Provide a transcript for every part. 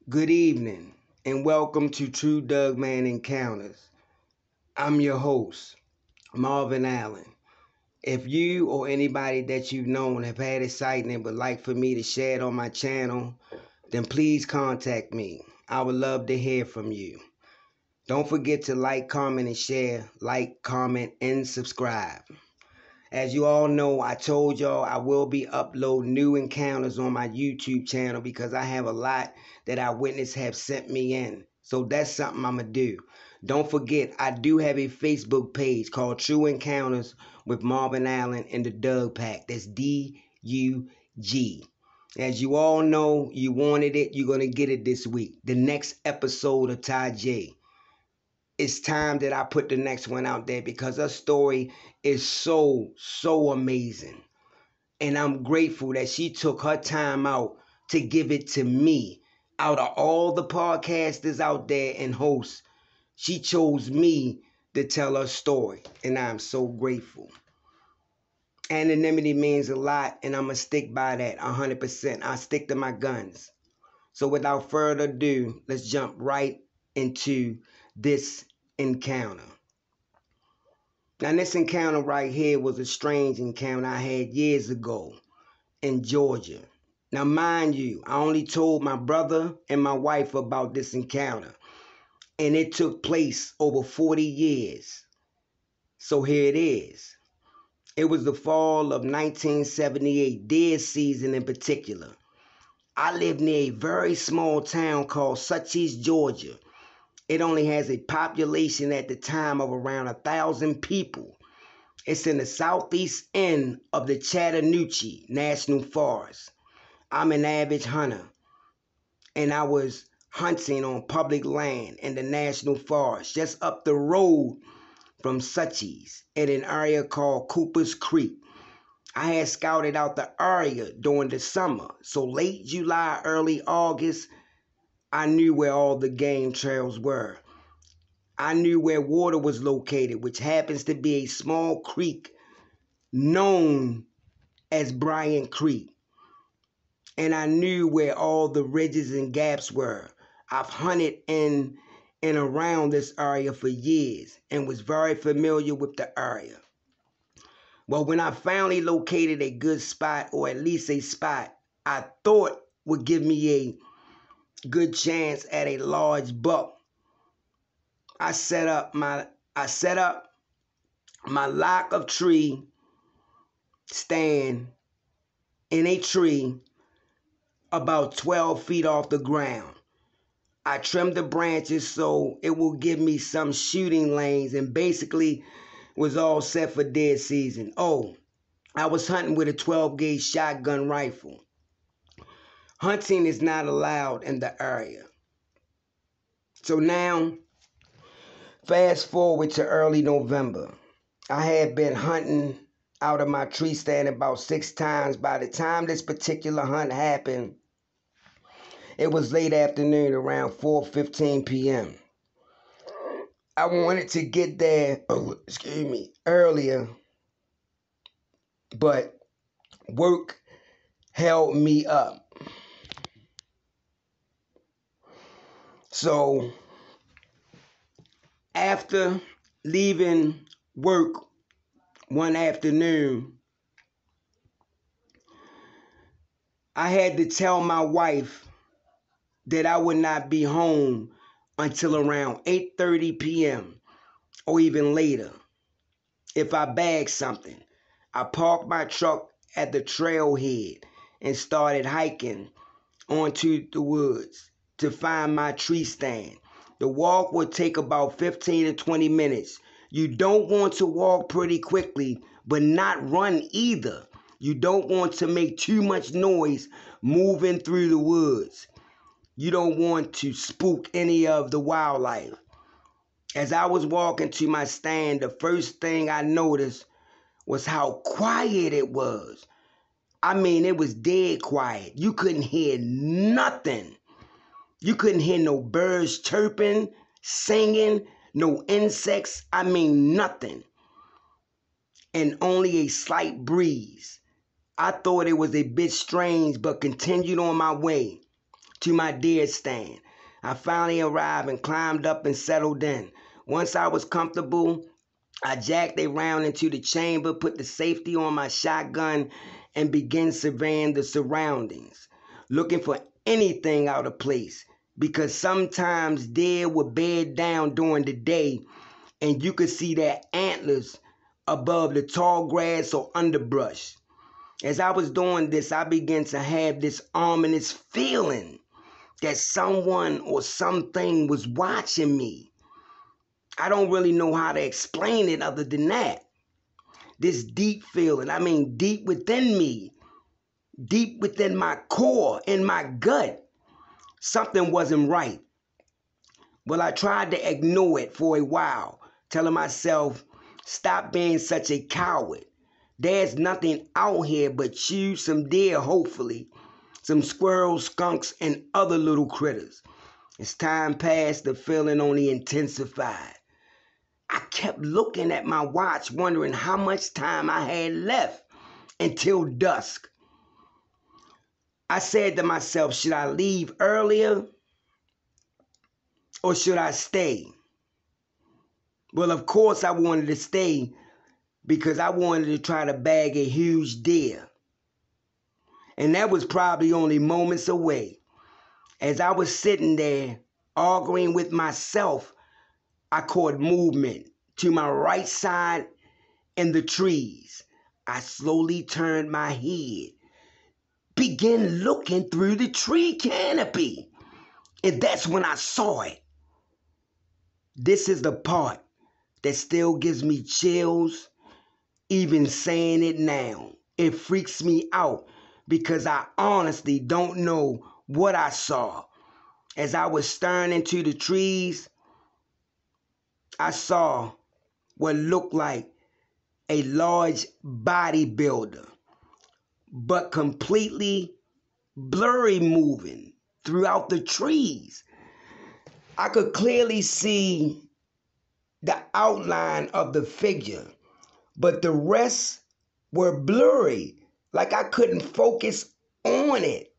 Good evening, and welcome to True Doug Man Encounters. I'm your host, Marvin Allen. If you or anybody that you've known have had a sighting and would like for me to share it on my channel, then please contact me. I would love to hear from you. Don't forget to like, comment, and share. Like, comment, and subscribe. As you all know, I told y'all I will be uploading new encounters on my YouTube channel because I have a lot that eyewitness have sent me in. So that's something I'm going to do. Don't forget, I do have a Facebook page called True Encounters with Marvin Allen and the Doug Pack. That's DUG. As you all know, you wanted it, you're going to get it this week. The next episode of Ty J. It's time that I put the next one out there because her story is so amazing. And I'm grateful that she took her time out to give it to me. Out of all the podcasters out there and hosts, she chose me to tell her story. And I'm so grateful. Anonymity means a lot, and I'm going to stick by that 100%. I stick to my guns. So without further ado, let's jump right into this encounter. Now, this encounter right here was a strange encounter I had years ago in Georgia. Now, mind you, I only told my brother and my wife about this encounter, and it took place over 40 years. So here it is. It was the fall of 1978, deer season in particular. I live near a very small town called Sutchie, Georgia. It only has a population at the time of around 1,000 people. It's in the southeast end of the Chattahoochee National Forest. I'm an avid hunter, and I was hunting on public land in the National Forest just up the road from Sutchie's in an area called Cooper's Creek. I had scouted out the area during the summer, so late July, early August, I knew where all the game trails were. I knew where water was located, which happens to be a small creek known as Bryant Creek. And I knew where all the ridges and gaps were. I've hunted in and around this area for years and was very familiar with the area. Well, when I finally located a good spot, or at least a spot I thought would give me a good chance at a large buck, I set up my lock of tree stand in a tree about 12 feet off the ground. I trimmed the branches so it will give me some shooting lanes, and basically was all set for deer season. Oh, I was hunting with a 12 gauge shotgun rifle. Hunting is not allowed in the area. So now, fast forward to early November. I had been hunting out of my tree stand about 6 times. By the time this particular hunt happened, it was late afternoon, around 4:15 p.m. I wanted to get there, earlier, but work held me up. So after leaving work one afternoon, I had to tell my wife that I would not be home until around 8:30 p.m. or even later if I bagged something. I parked my truck at the trailhead and started hiking onto the woods to find my tree stand. The walk would take about 15 to 20 minutes. You don't want to walk pretty quickly, but not run either. You don't want to make too much noise moving through the woods. You don't want to spook any of the wildlife. As I was walking to my stand, the first thing I noticed was how quiet it was. I mean, it was dead quiet. You couldn't hear nothing. You couldn't hear no birds chirping, singing, no insects. I mean, nothing. And only a slight breeze. I thought it was a bit strange, but continued on my way to my deer stand. I finally arrived and climbed up and settled in. Once I was comfortable, I jacked a round into the chamber, put the safety on my shotgun, and began surveying the surroundings, looking for anything out of place, because sometimes deer would bed down during the day and you could see their antlers above the tall grass or underbrush. As I was doing this, I began to have this ominous feeling that someone or something was watching me. I don't really know how to explain it other than that. This deep feeling, I mean deep within me, deep within my core, in my gut, something wasn't right. Well, I tried to ignore it for a while, telling myself, stop being such a coward. There's nothing out here but you, some deer, hopefully, some squirrels, skunks, and other little critters. As time passed, the feeling only intensified. I kept looking at my watch, wondering how much time I had left until dusk. I said to myself, should I leave earlier or should I stay? Well, of course I wanted to stay because I wanted to try to bag a huge deer. And that was probably only moments away. As I was sitting there arguing with myself, I caught movement to my right side in the trees. I slowly turned my head, began looking through the tree canopy, and that's when I saw it. This is the part that still gives me chills, even saying it now. It freaks me out because I honestly don't know what I saw. As I was staring into the trees, I saw what looked like a large bodybuilder, but completely blurry moving throughout the trees. I could clearly see the outline of the figure, but the rest were blurry, like I couldn't focus on it.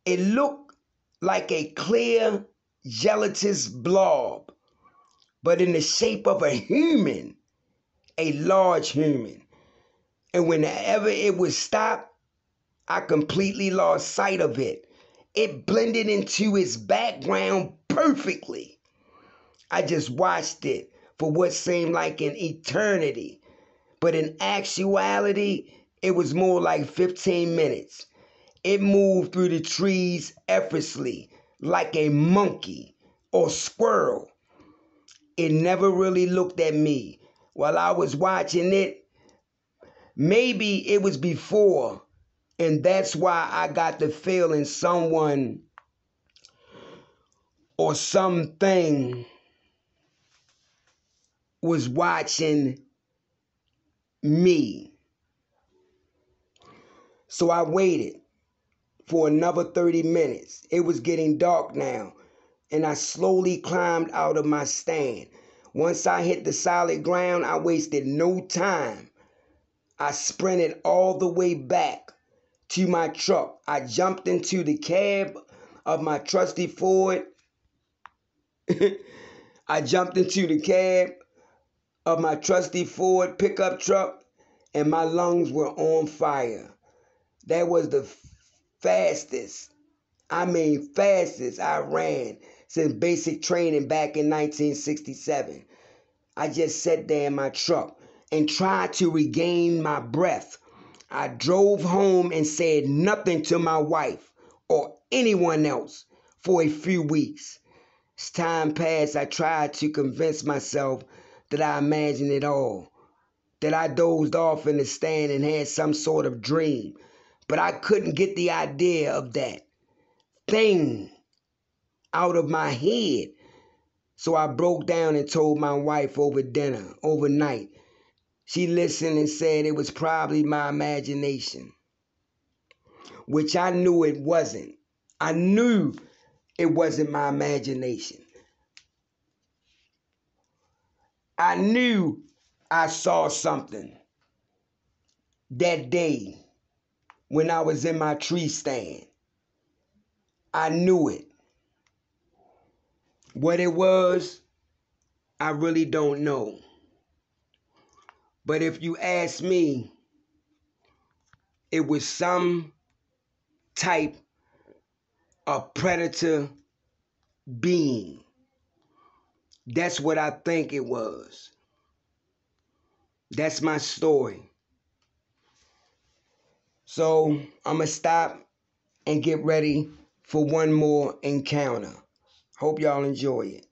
It looked like a clear, gelatinous blob, but in the shape of a human, a large human. And whenever it would stop, I completely lost sight of it. It blended into its background perfectly. I just watched it for what seemed like an eternity, but in actuality, it was more like 15 minutes. It moved through the trees effortlessly, like a monkey or squirrel. It never really looked at me while I was watching it. Maybe it was before, and that's why I got the feeling someone or something was watching me. So I waited for another 30 minutes. It was getting dark now, and I slowly climbed out of my stand. Once I hit the solid ground, I wasted no time. I sprinted all the way back to my truck. I jumped into the cab of my trusty Ford. I jumped into the cab of my trusty Ford pickup truck, and my lungs were on fire. That was the fastest I ran since basic training back in 1967. I just sat there in my truck and tried to regain my breath. I drove home and said nothing to my wife or anyone else for a few weeks. As time passed, I tried to convince myself that I imagined it all, that I dozed off in the stand and had some sort of dream. But I couldn't get the idea of that thing out of my head. So I broke down and told my wife over dinner, overnight. She listened and said it was probably my imagination, which I knew it wasn't. I knew it wasn't my imagination. I knew I saw something that day when I was in my tree stand. I knew it. What it was, I really don't know. But if you ask me, it was some type of predator being. That's what I think it was. That's my story. So I'm going to stop and get ready for one more encounter. Hope y'all enjoy it.